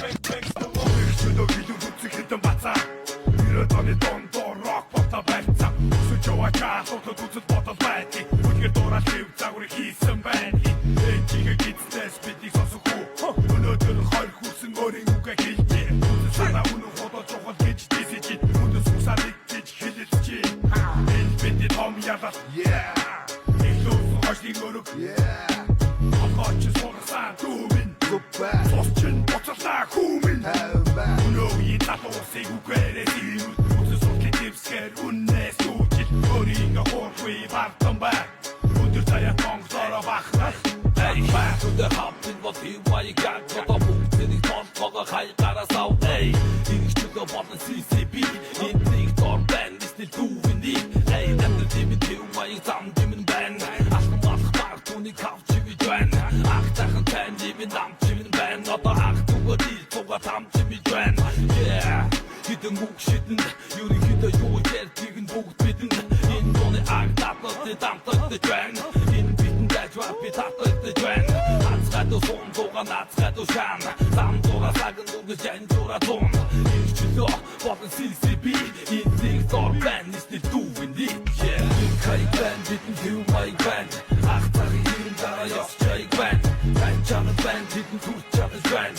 Чөдөө билүү зүцэг хитэн бацаа Ирээд оны дондоо рок бота байцаа Сөчөөчаа сотод үзэл бодол байти Үдгээр дуурал хэв загварыг хийсэн байна Эчигээ гидстэс бидийг сонсох уу Өнөөдөр хоёр хүрсэн өөрийн үгээ хэлжээ Санаа үнэн ходол жохол гэж дисэж Өнөөдөр сусалыг гэж хэлэлж Энэ бидний том ялал Эхлүүс хойшлын өрөг Алгаач сурсан дүүмин Сосчин боцолаа хүмин Өнөөгийн залуусыг үгээрээ зинүүд Үсэс судлын тивсгэр үннээс үжил Өөрийн хорхуй бартан бай Өндөр таяа тонгсороо бахнах To the hopping what he why you got got a book to the top of a high got us out hey in to the bottom CCB in the door band is still doing it hey and the TV why you down Jimmy band ach mach mach to the couch with join ach tachen ten Jimmy down Jimmy band not ach to the to the tam Jimmy join yeah hit the move shitten you hit the you get gegen book bitten in the ach that the tam the join in bitten that drop it up the join Хацгайдуу суун дууга наацгайдуу шаан Замдууга саган дүгэж янжуура туун Ирчлөө болон CCB Интиг дор бand is the doing it yeah Кай бand битэн хэв май бand Ах цаги ирэн дараа ёс чай бand Тань чанад бand битэн турч чадаж бand